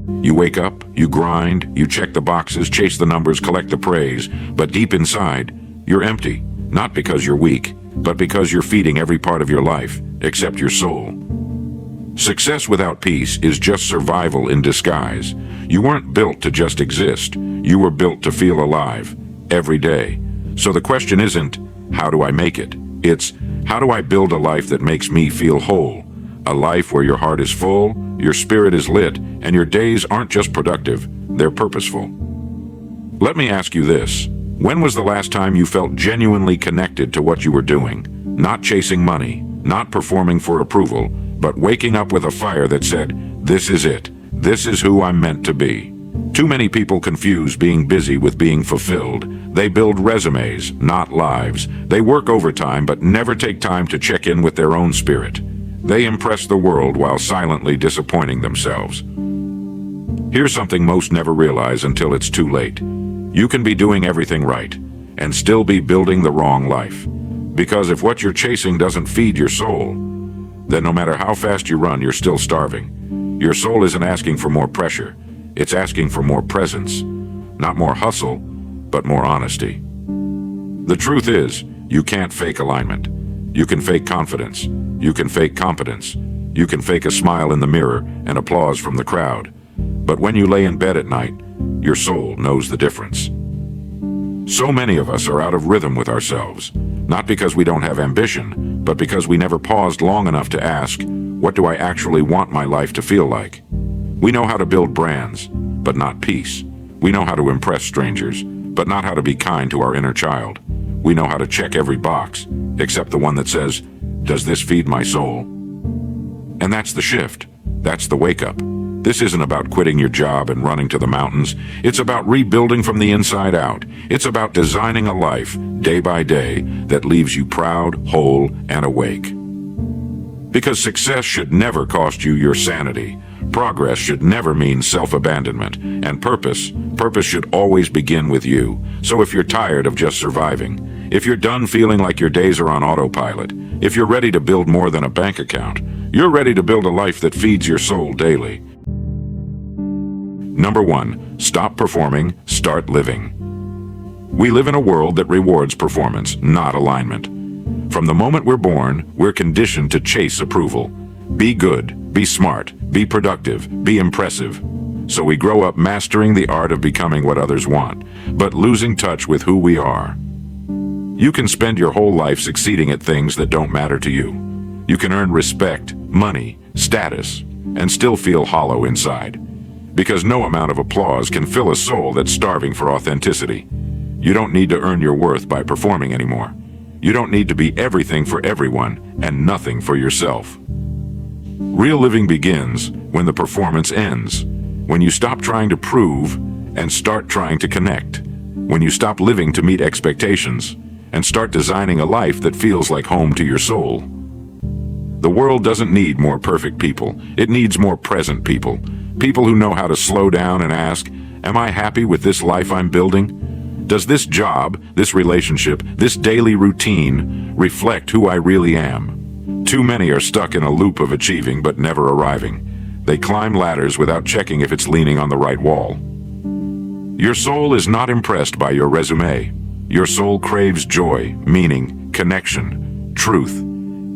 You wake up, you grind, you check the boxes, chase the numbers, collect the praise, but deep inside, you're empty, not because you're weak, but because you're feeding every part of your life, except your soul. Success without peace is just survival in disguise. You weren't built to just exist. You were built to feel alive, every day. So the question isn't, how do I make it? It's, how do I build a life that makes me feel whole? A life where your heart is full, your spirit is lit, and your days aren't just productive, they're purposeful. Let me ask you this. When was the last time you felt genuinely connected to what you were doing? Not chasing money, not performing for approval, but waking up with a fire that said, this is it. This is who I'm meant to be. Too many people confuse being busy with being fulfilled. They build resumes, not lives. They work overtime but never take time to check in with their own spirit. They impress the world while silently disappointing themselves. Here's something most never realize until it's too late. You can be doing everything right and still be building the wrong life. Because if what you're chasing doesn't feed your soul, then no matter how fast you run, you're still starving. Your soul isn't asking for more pressure. It's asking for more presence. Not more hustle, but more honesty. The truth is, you can't fake alignment. You can fake confidence. You can fake competence. You can fake a smile in the mirror and applause from the crowd. But when you lay in bed at night, your soul knows the difference. So many of us are out of rhythm with ourselves, not because we don't have ambition, but because we never paused long enough to ask, what do I actually want my life to feel like? We know how to build brands, but not peace. We know how to impress strangers, but not how to be kind to our inner child. We know how to check every box, except the one that says, does this feed my soul? And that's the shift. That's the wake-up. This isn't about quitting your job and running to the mountains. It's about rebuilding from the inside out. It's about designing a life, day by day, that leaves you proud, whole, and awake. Because success should never cost you your sanity. Progress should never mean self-abandonment. And purpose should always begin with you. So if you're tired of just surviving, if you're done feeling like your days are on autopilot, if you're ready to build more than a bank account, you're ready to build a life that feeds your soul daily. Number 1, stop performing, start living. We live in a world that rewards performance, not alignment. From the moment we're born, we're conditioned to chase approval. Be good, be smart, be productive, be impressive. So we grow up mastering the art of becoming what others want, but losing touch with who we are. You can spend your whole life succeeding at things that don't matter to you. You can earn respect, money, status, and still feel hollow inside. Because no amount of applause can fill a soul that's starving for authenticity. You don't need to earn your worth by performing anymore. You don't need to be everything for everyone and nothing for yourself. Real living begins when the performance ends. When you stop trying to prove and start trying to connect. When you stop living to meet expectations and start designing a life that feels like home to your soul. The world doesn't need more perfect people. It needs more present people. People who know how to slow down and ask, am I happy with this life I'm building? Does this job, this relationship, this daily routine reflect who I really am? Too many are stuck in a loop of achieving but never arriving. They climb ladders without checking if it's leaning on the right wall. Your soul is not impressed by your resume. Your soul craves joy, meaning, connection, truth.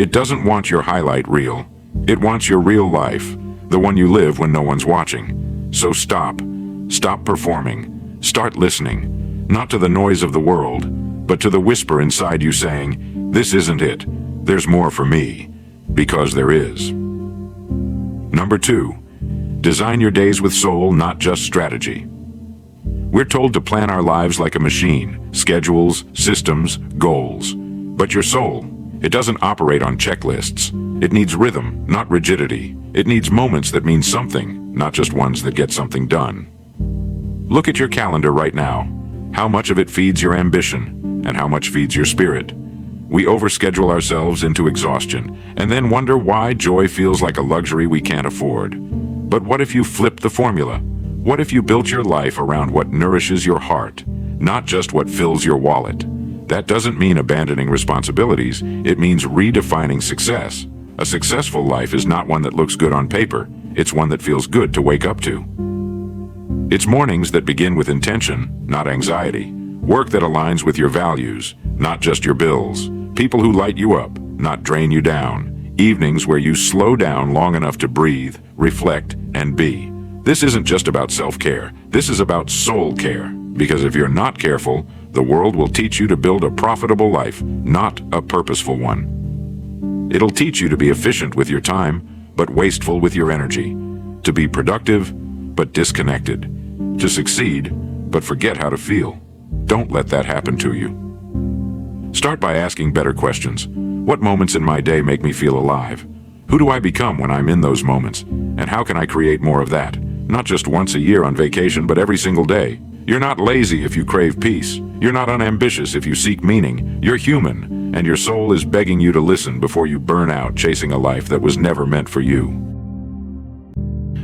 It doesn't want your highlight reel. It wants your real life. The one you live when no one's watching. So stop performing, start listening, not to the noise of the world, but to the whisper inside you saying, this isn't it, there's more for me, because there is. Number 2, design your days with soul, not just strategy. We're told to plan our lives like a machine, schedules, systems, goals. But your soul, it doesn't operate on checklists. It needs rhythm, not rigidity. It needs moments that mean something, not just ones that get something done. Look at your calendar right now. How much of it feeds your ambition, and how much feeds your spirit? We overschedule ourselves into exhaustion, and then wonder why joy feels like a luxury we can't afford. But what if you flipped the formula? What if you built your life around what nourishes your heart, not just what fills your wallet? That doesn't mean abandoning responsibilities. It means redefining success. A successful life is not one that looks good on paper. It's one that feels good to wake up to. It's mornings that begin with intention, not anxiety. Work that aligns with your values, not just your bills. People who light you up, not drain you down. Evenings where you slow down long enough to breathe, reflect, and be. This isn't just about self-care. This is about soul care. Because if you're not careful, the world will teach you to build a profitable life, not a purposeful one. It'll teach you to be efficient with your time, but wasteful with your energy. To be productive, but disconnected. To succeed, but forget how to feel. Don't let that happen to you. Start by asking better questions. What moments in my day make me feel alive? Who do I become when I'm in those moments? And how can I create more of that? Not just once a year on vacation, but every single day. You're not lazy if you crave peace. You're not unambitious if you seek meaning. You're human, and your soul is begging you to listen before you burn out chasing a life that was never meant for you.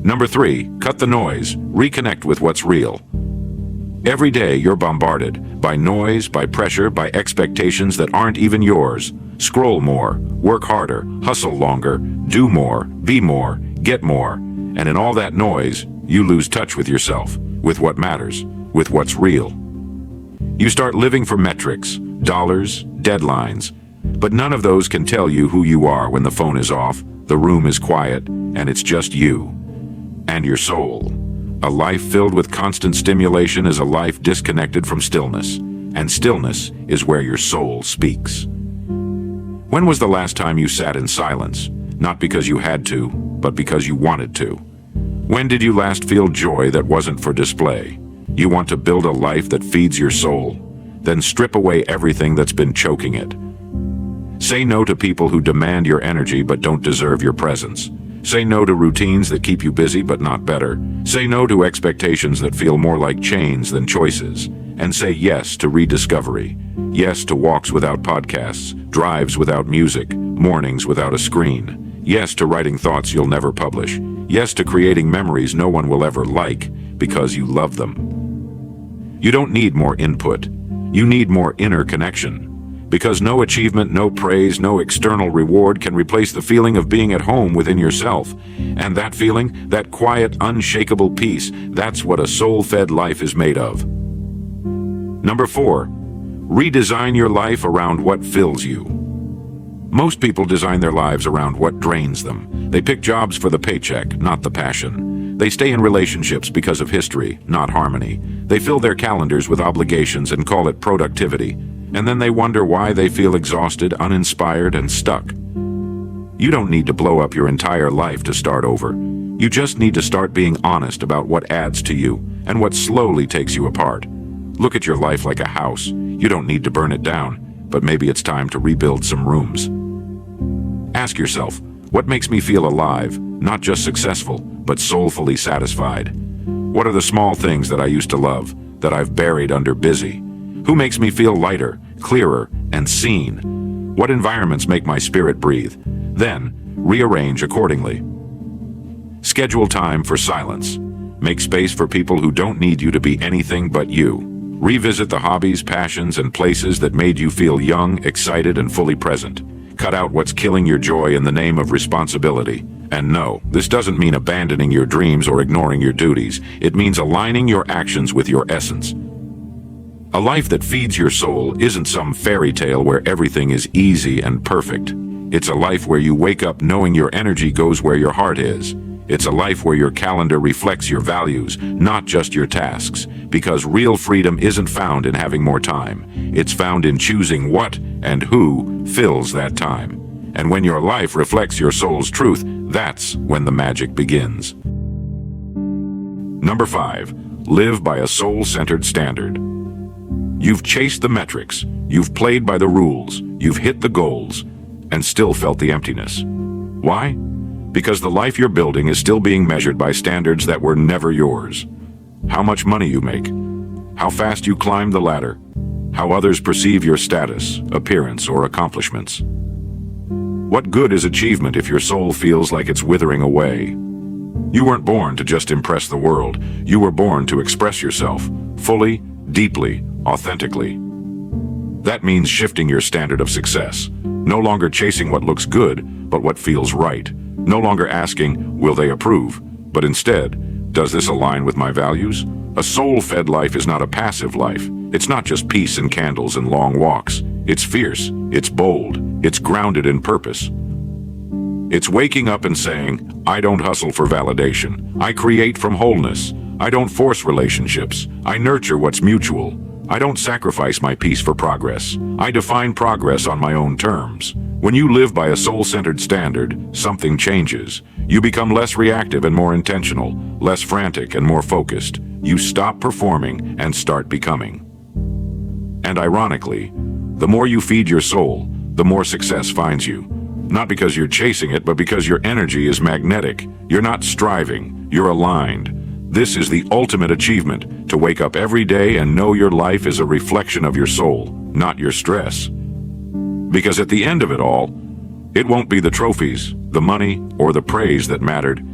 Number 3, cut the noise. Reconnect with what's real. Every day you're bombarded by noise, by pressure, by expectations that aren't even yours. Scroll more, work harder, hustle longer, do more, be more, get more. And in all that noise, you lose touch with yourself, with what matters, with what's real. You start living for metrics, dollars, deadlines, but none of those can tell you who you are when the phone is off, the room is quiet, and it's just you and your soul. A life filled with constant stimulation is a life disconnected from stillness, and stillness is where your soul speaks. When was the last time you sat in silence, not because you had to, but because you wanted to? When did you last feel joy that wasn't for display? You want to build a life that feeds your soul? Then strip away everything that's been choking it. Say no to people who demand your energy but don't deserve your presence. Say no to routines that keep you busy but not better. Say no to expectations that feel more like chains than choices. And say yes to rediscovery. Yes to walks without podcasts, drives without music, mornings without a screen. Yes to writing thoughts you'll never publish. Yes to creating memories no one will ever like because you love them. You don't need more input. You need more inner connection. Because no achievement, no praise, no external reward can replace the feeling of being at home within yourself. And that feeling, that quiet, unshakable peace, that's what a soul-fed life is made of. Number 4, redesign your life around what fills you. Most people design their lives around what drains them. They pick jobs for the paycheck, not the passion. They stay in relationships because of history, not harmony. They fill their calendars with obligations and call it productivity. And then they wonder why they feel exhausted, uninspired, and stuck. You don't need to blow up your entire life to start over. You just need to start being honest about what adds to you and what slowly takes you apart. Look at your life like a house. You don't need to burn it down, but maybe it's time to rebuild some rooms. Ask yourself, what makes me feel alive, not just successful, but soulfully satisfied? What are the small things that I used to love, that I've buried under busy? Who makes me feel lighter, clearer, and seen? What environments make my spirit breathe? Then, rearrange accordingly. Schedule time for silence. Make space for people who don't need you to be anything but you. Revisit the hobbies, passions, and places that made you feel young, excited, and fully present. Cut out what's killing your joy in the name of responsibility. And no, this doesn't mean abandoning your dreams or ignoring your duties. It means aligning your actions with your essence. A life that feeds your soul isn't some fairy tale where everything is easy and perfect. It's a life where you wake up knowing your energy goes where your heart is. It's a life where your calendar reflects your values, not just your tasks. Because real freedom isn't found in having more time. It's found in choosing what and who fills that time. And when your life reflects your soul's truth, that's when the magic begins. Number 5, live by a soul-centered standard. You've chased the metrics, you've played by the rules, you've hit the goals, and still felt the emptiness. Why? Because the life you're building is still being measured by standards that were never yours. How much money you make, how fast you climb the ladder, how others perceive your status, appearance, or accomplishments. What good is achievement if your soul feels like it's withering away? You weren't born to just impress the world. You were born to express yourself, fully, deeply, authentically. That means shifting your standard of success. No longer chasing what looks good, but what feels right. No longer asking, will they approve? But instead, Does this align with my values? A soul-fed life is not a passive life. It's not just peace and candles and long walks. It's fierce, it's bold, it's grounded in purpose. It's waking up and saying, I don't hustle for validation. I create from wholeness. I don't force relationships. I nurture what's mutual. I don't sacrifice my peace for progress. I define progress on my own terms. When you live by a soul-centered standard, something changes. You become less reactive and more intentional, less frantic and more focused. You stop performing and start becoming. And ironically, the more you feed your soul, the more success finds you. Not because you're chasing it, but because your energy is magnetic. You're not striving, you're aligned. This is the ultimate achievement, to wake up every day and know your life is a reflection of your soul, not your stress. Because at the end of it all, it won't be the trophies, the money, or the praise that mattered.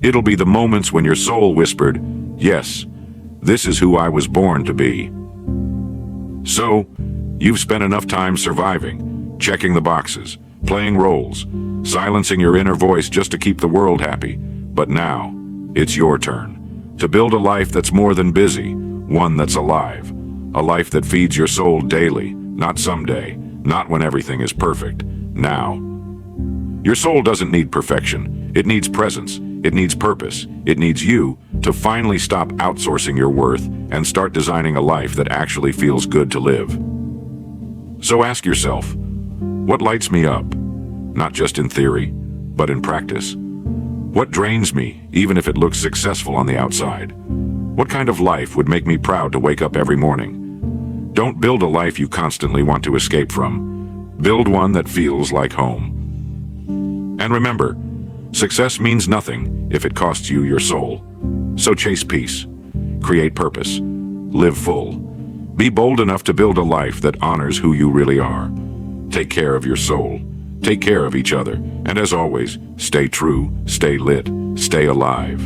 It'll be the moments when your soul whispered, yes, this is who I was born to be. So, you've spent enough time surviving, checking the boxes, playing roles, silencing your inner voice just to keep the world happy. But now, it's your turn. To build a life that's more than busy, one that's alive. A life that feeds your soul daily, not someday, not when everything is perfect, now. Your soul doesn't need perfection. It needs presence. It needs purpose. It needs you to finally stop outsourcing your worth and start designing a life that actually feels good to live. So ask yourself, what lights me up? Not just in theory, but in practice. What drains me, even if it looks successful on the outside? What kind of life would make me proud to wake up every morning? Don't build a life you constantly want to escape from. Build one that feels like home. And remember, success means nothing if it costs you your soul. So chase peace, create purpose, live full. Be bold enough to build a life that honors who you really are. Take care of your soul. Take care of each other. And as always, stay true, stay lit, stay alive.